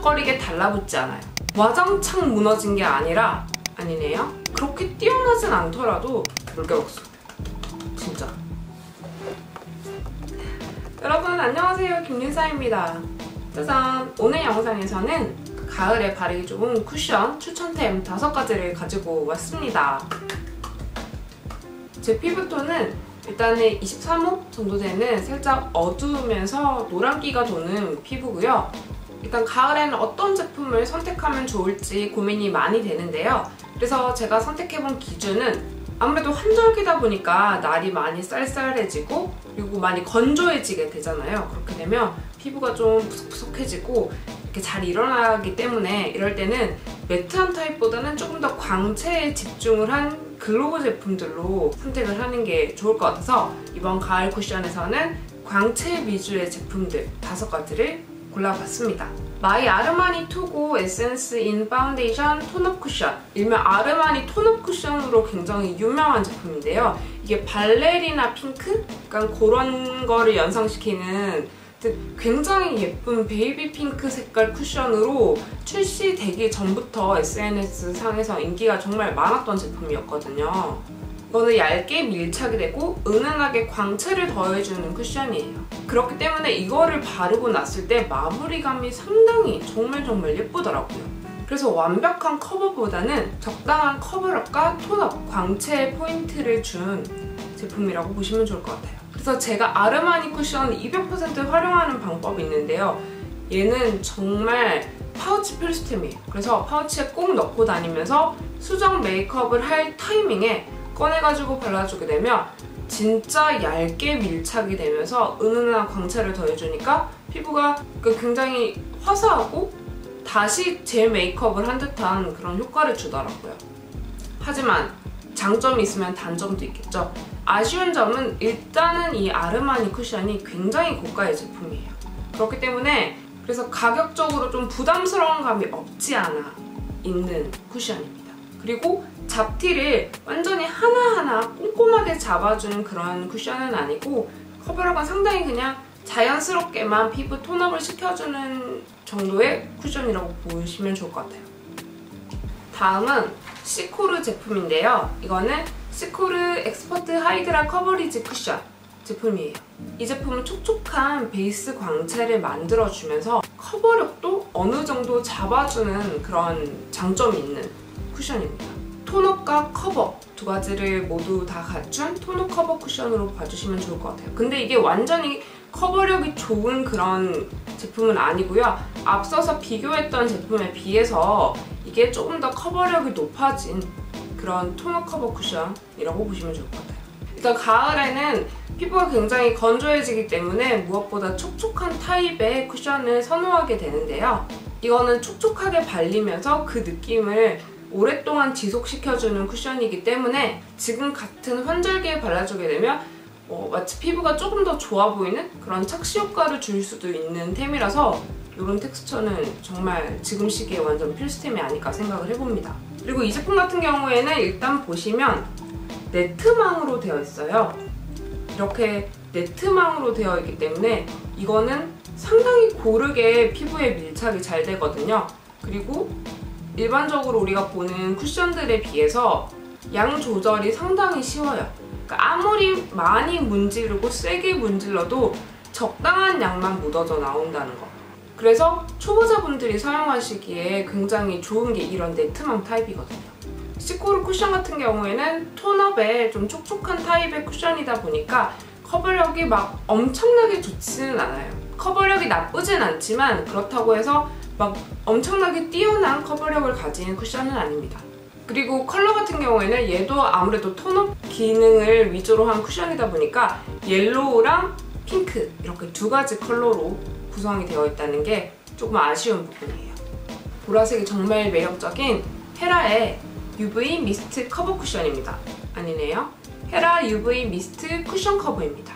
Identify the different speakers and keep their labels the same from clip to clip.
Speaker 1: 번쩍거리게 달라붙지 않아요. 와장창 무너진 게 아니네요. 그렇게 뛰어나진 않더라도 물개박수. 진짜. 여러분 안녕하세요, 김윤사입니다. 짜잔! 오늘 영상에서는 가을에 바르기 좋은 쿠션 추천템 5가지를 가지고 왔습니다. 제 피부톤은 일단은 23호 정도 되는 살짝 어두우면서 노란기가 도는 피부고요. 일단 가을에는 어떤 제품을 선택하면 좋을지 고민이 많이 되는데요. 그래서 제가 선택해본 기준은 아무래도 환절기다 보니까 날이 많이 쌀쌀해지고 그리고 많이 건조해지게 되잖아요. 그렇게 되면 피부가 좀 푸석푸석해지고 이렇게 잘 일어나기 때문에 이럴 때는 매트한 타입보다는 조금 더 광채에 집중을 한 글로우 제품들로 선택을 하는 게 좋을 것 같아서 이번 가을 쿠션에서는 광채 위주의 제품들 5가지를 골라봤습니다. 마이 아르마니 투고 에센스 인 파운데이션 톤업 쿠션, 일명 아르마니 톤업 쿠션으로 굉장히 유명한 제품인데요. 이게 발레리나 핑크? 약간 그런 거를 연상시키는 굉장히 예쁜 베이비 핑크 색깔 쿠션으로 출시되기 전부터 SNS 상에서 인기가 정말 많았던 제품이었거든요. 이거는 얇게 밀착이 되고 은은하게 광채를 더해주는 쿠션이에요. 그렇기 때문에 이거를 바르고 났을 때 마무리감이 상당히 정말 예쁘더라고요. 그래서 완벽한 커버보다는 적당한 커버력과 톤업, 광채 포인트를 준 제품이라고 보시면 좋을 것 같아요. 그래서 제가 아르마니 쿠션 200% 활용하는 방법이 있는데요. 얘는 정말 파우치 필수템이에요. 그래서 파우치에 꼭 넣고 다니면서 수정 메이크업을 할 타이밍에 꺼내가지고 발라주게 되면 진짜 얇게 밀착이 되면서 은은한 광채를 더해주니까 피부가 굉장히 화사하고 다시 젤 메이크업을 한 듯한 그런 효과를 주더라고요. 하지만 장점이 있으면 단점도 있겠죠. 아쉬운 점은 일단은 이 아르마니 쿠션이 굉장히 고가의 제품이에요. 그렇기 때문에 그래서 가격적으로 좀 부담스러운 감이 없지 않아 있는 쿠션입니다. 그리고 잡티를 완전히 하나하나 꼼꼼하게 잡아주는 그런 쿠션은 아니고 커버력은 상당히 그냥 자연스럽게만 피부 톤업을 시켜주는 정도의 쿠션이라고 보시면 좋을 것 같아요. 다음은 시코르 제품인데요. 이거는 시코르 엑스퍼트 하이드라 커버리지 쿠션 제품이에요. 이 제품은 촉촉한 베이스 광채를 만들어주면서 커버력도 어느 정도 잡아주는 그런 장점이 있는 쿠션입니다. 톤업과 커버 2가지를 모두 다 갖춘 톤업 커버 쿠션으로 봐주시면 좋을 것 같아요. 근데 이게 완전히 커버력이 좋은 그런 제품은 아니고요. 앞서서 비교했던 제품에 비해서 이게 조금 더 커버력이 높아진 그런 톤업 커버 쿠션이라고 보시면 좋을 것 같아요. 일단 가을에는 피부가 굉장히 건조해지기 때문에 무엇보다 촉촉한 타입의 쿠션을 선호하게 되는데요. 이거는 촉촉하게 발리면서 그 느낌을 오랫동안 지속시켜주는 쿠션이기 때문에 지금 같은 환절기에 발라주게 되면 마치 피부가 조금 더 좋아 보이는 그런 착시 효과를 줄 수도 있는 템이라서 이런 텍스처는 정말 지금 시기에 완전 필수템이 아닐까 생각을 해봅니다. 그리고 이 제품 같은 경우에는 일단 보시면 네트망으로 되어 있어요. 이렇게 네트망으로 되어 있기 때문에 이거는 상당히 고르게 피부에 밀착이 잘 되거든요. 그리고 일반적으로 우리가 보는 쿠션들에 비해서 양 조절이 상당히 쉬워요. 그러니까 아무리 많이 문지르고 세게 문질러도 적당한 양만 묻어져 나온다는 거. 그래서 초보자분들이 사용하시기에 굉장히 좋은 게 이런 네트망 타입이거든요. 시코르 쿠션 같은 경우에는 톤업에 좀 촉촉한 타입의 쿠션이다 보니까 커버력이 막 엄청나게 좋지는 않아요. 커버력이 나쁘진 않지만 그렇다고 해서 막 엄청나게 뛰어난 커버력을 가진 쿠션은 아닙니다. 그리고 컬러 같은 경우에는 얘도 아무래도 톤업 기능을 위주로 한 쿠션이다 보니까 옐로우랑 핑크 이렇게 2가지 컬러로 구성이 되어 있다는 게 조금 아쉬운 부분이에요. 보라색이 정말 매력적인 헤라의 UV 미스트 커버 쿠션입니다. 아니네요. 헤라 UV 미스트 쿠션 커버입니다.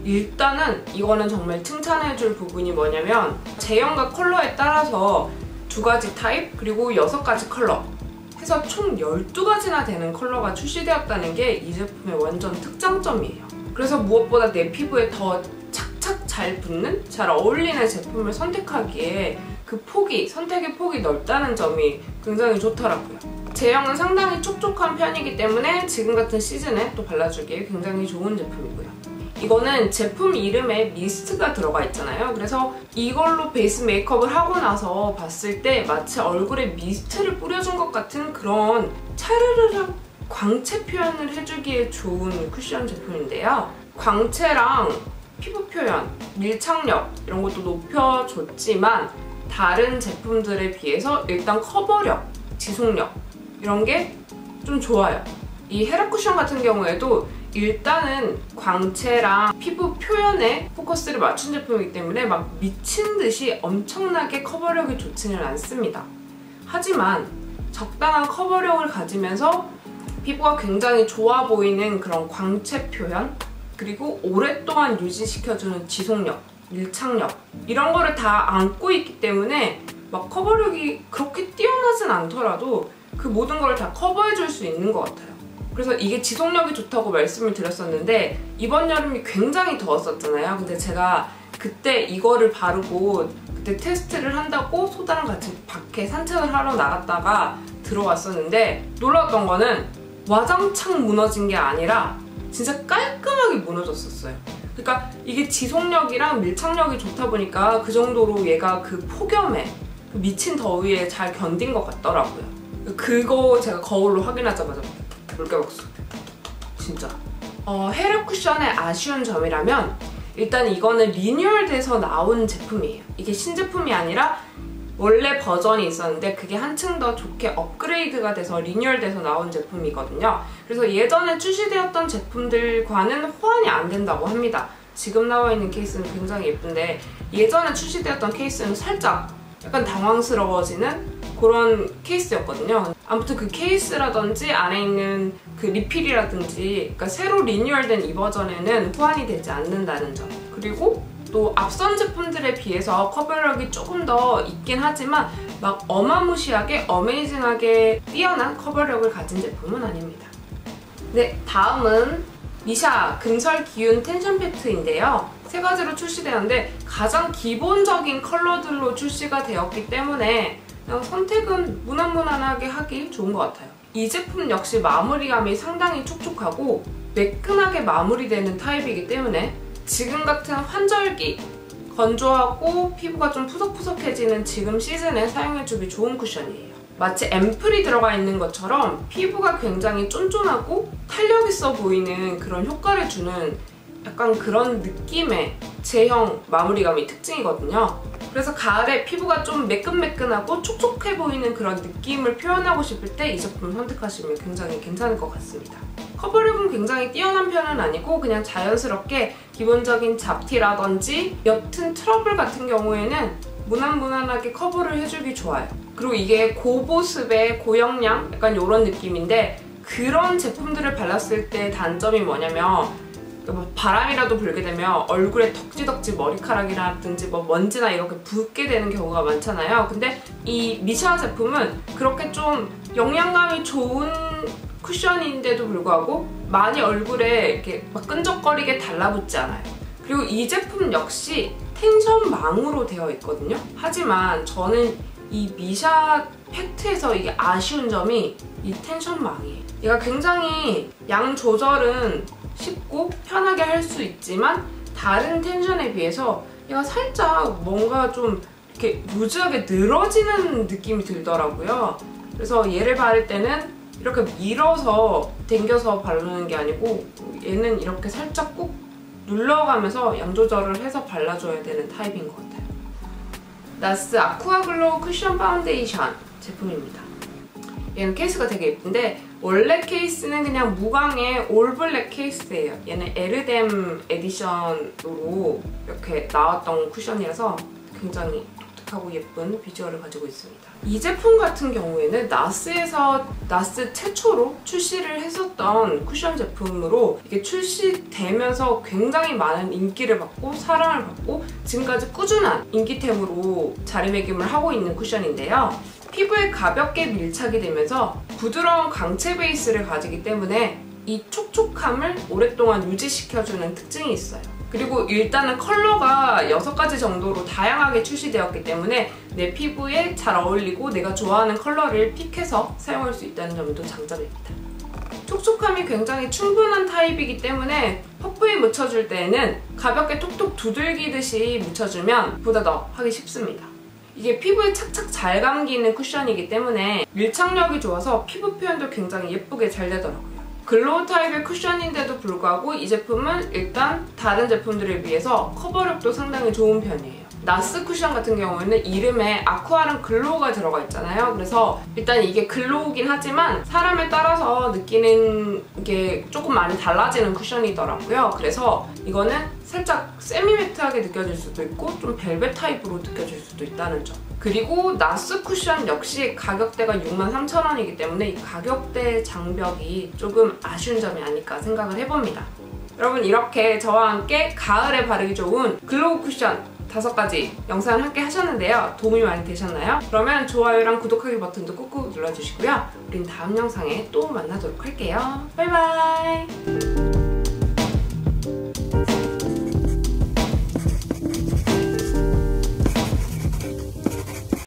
Speaker 1: 일단은 이거는 정말 칭찬해줄 부분이 뭐냐면 제형과 컬러에 따라서 2가지 타입 그리고 6가지 컬러 해서 총 12가지나 되는 컬러가 출시되었다는 게 이 제품의 완전 특장점이에요. 그래서 무엇보다 내 피부에 더 착착 잘 붙는, 잘 어울리는 제품을 선택하기에 그 폭이, 선택의 폭이 넓다는 점이 굉장히 좋더라고요. 제형은 상당히 촉촉한 편이기 때문에 지금 같은 시즌에 또 발라주기에 굉장히 좋은 제품이고요. 이거는 제품 이름에 미스트가 들어가 있잖아요. 그래서 이걸로 베이스 메이크업을 하고 나서 봤을 때 마치 얼굴에 미스트를 뿌려준 것 같은 그런 차르르르 광채 표현을 해주기에 좋은 쿠션 제품인데요. 광채랑 피부 표현, 밀착력 이런 것도 높여줬지만 다른 제품들에 비해서 일단 커버력, 지속력 이런 게 좀 좋아요. 이 헤라 쿠션 같은 경우에도 일단은 광채랑 피부 표현에 포커스를 맞춘 제품이기 때문에 막 미친 듯이 엄청나게 커버력이 좋지는 않습니다. 하지만 적당한 커버력을 가지면서 피부가 굉장히 좋아 보이는 그런 광채 표현, 그리고 오랫동안 유지시켜주는 지속력, 밀착력 이런 거를 다 안고 있기 때문에 막 커버력이 그렇게 뛰어나진 않더라도 그 모든 걸 다 커버해줄 수 있는 것 같아요. 그래서 이게 지속력이 좋다고 말씀을 드렸었는데 이번 여름이 굉장히 더웠었잖아요. 근데 제가 그때 이거를 바르고 그때 테스트를 한다고 소다랑 같이 밖에 산책을 하러 나갔다가 들어왔었는데 놀라웠던 거는 와장창 무너진 게 아니라 진짜 깔끔하게 무너졌었어요. 그러니까 이게 지속력이랑 밀착력이 좋다 보니까 그 정도로 얘가 그 폭염에 그 미친 더위에 잘 견딘 것 같더라고요. 그거 제가 거울로 확인하자마자 물개박수. 진짜. 헤라 쿠션의 아쉬운 점이라면 일단 이거는 리뉴얼돼서 나온 제품이에요. 이게 신제품이 아니라 원래 버전이 있었는데 그게 한층 더 좋게 업그레이드가 돼서 리뉴얼돼서 나온 제품이거든요. 그래서 예전에 출시되었던 제품들과는 호환이 안 된다고 합니다. 지금 나와 있는 케이스는 굉장히 예쁜데 예전에 출시되었던 케이스는 살짝 약간 당황스러워지는 그런 케이스였거든요. 아무튼 그 케이스라든지 안에 있는 그 리필이라든지 그러니까 새로 리뉴얼된 이 버전에는 호환이 되지 않는다는 점. 그리고 또 앞선 제품들에 비해서 커버력이 조금 더 있긴 하지만 막 어마무시하게 어메이징하게 뛰어난 커버력을 가진 제품은 아닙니다. 네, 다음은 미샤 금설 기운 텐션 팩트인데요. 세 가지로 출시되었는데 가장 기본적인 컬러들로 출시가 되었기 때문에 그냥 선택은 무난무난하게 하기 좋은 것 같아요. 이 제품 역시 마무리감이 상당히 촉촉하고 매끈하게 마무리되는 타입이기 때문에 지금 같은 환절기, 건조하고 피부가 좀 푸석푸석해지는 지금 시즌에 사용해주기 좋은 쿠션이에요. 마치 앰플이 들어가 있는 것처럼 피부가 굉장히 쫀쫀하고 탄력 있어 보이는 그런 효과를 주는 약간 그런 느낌의 제형 마무리감이 특징이거든요. 그래서 가을에 피부가 좀 매끈매끈하고 촉촉해 보이는 그런 느낌을 표현하고 싶을 때 이 제품 선택하시면 굉장히 괜찮을 것 같습니다. 커버력은 굉장히 뛰어난 편은 아니고 그냥 자연스럽게 기본적인 잡티라든지 옅은 트러블 같은 경우에는 무난무난하게 커버를 해주기 좋아요. 그리고 이게 고보습의 고영양 약간 이런 느낌인데 그런 제품들을 발랐을 때 단점이 뭐냐면 바람이라도 불게 되면 얼굴에 덕지덕지 머리카락이라든지 뭐 먼지나 이렇게 붓게 되는 경우가 많잖아요. 근데 이 미샤 제품은 그렇게 좀 영양감이 좋은 쿠션인데도 불구하고 많이 얼굴에 이렇게 막 끈적거리게 달라붙지 않아요. 그리고 이 제품 역시 텐션망으로 되어 있거든요. 하지만 저는 이 미샤 팩트에서 이게 아쉬운 점이 이 텐션망이에요. 얘가 굉장히 양 조절은 쉽고 편하게 할 수 있지만 다른 텐션에 비해서 얘가 살짝 뭔가 좀 이렇게 루즈하게 늘어지는 느낌이 들더라고요. 그래서 얘를 바를 때는 이렇게 밀어서 당겨서 바르는 게 아니고 얘는 이렇게 살짝 꾹 눌러가면서 양 조절을 해서 발라줘야 되는 타입인 것 같아요. 나스 아쿠아글로우 쿠션 파운데이션 제품입니다. 얘는 케이스가 되게 예쁜데 원래 케이스는 그냥 무광의 올블랙 케이스예요. 얘는 에르뎀 에디션으로 이렇게 나왔던 쿠션이라서 굉장히 독특하고 예쁜 비주얼을 가지고 있습니다. 이 제품 같은 경우에는 나스 최초로 출시를 했었던 쿠션 제품으로 이게 출시되면서 굉장히 많은 인기를 받고 사랑을 받고 지금까지 꾸준한 인기템으로 자리매김을 하고 있는 쿠션인데요. 피부에 가볍게 밀착이 되면서 부드러운 광채 베이스를 가지기 때문에 이 촉촉함을 오랫동안 유지시켜주는 특징이 있어요. 그리고 일단은 컬러가 6가지 정도로 다양하게 출시되었기 때문에 내 피부에 잘 어울리고 내가 좋아하는 컬러를 픽해서 사용할 수 있다는 점도 장점입니다. 촉촉함이 굉장히 충분한 타입이기 때문에 퍼프에 묻혀줄 때에는 가볍게 톡톡 두들기듯이 묻혀주면 보다 더 하기 쉽습니다. 이게 피부에 착착 잘 감기는 쿠션이기 때문에 밀착력이 좋아서 피부 표현도 굉장히 예쁘게 잘 되더라고요. 글로우 타입의 쿠션인데도 불구하고 이 제품은 일단 다른 제품들에 비해서 커버력도 상당히 좋은 편이에요. 나스 쿠션 같은 경우에는 이름에 아쿠아랑 글로우가 들어가 있잖아요. 그래서 일단 이게 글로우긴 하지만 사람에 따라서 느끼는 게 조금 많이 달라지는 쿠션이더라고요. 그래서 이거는 살짝 세미매트하게 느껴질 수도 있고 좀 벨벳 타입으로 느껴질 수도 있다는 점. 그리고 나스 쿠션 역시 가격대가 63,000원이기 때문에 이 가격대 장벽이 조금 아쉬운 점이 아닐까 생각을 해봅니다. 여러분, 이렇게 저와 함께 가을에 바르기 좋은 글로우 쿠션 5가지 영상을 함께 하셨는데요. 도움이 많이 되셨나요? 그러면 좋아요랑 구독하기 버튼도 꾹꾹 눌러주시고요. 우린 다음 영상에 또 만나도록 할게요. 바이바이!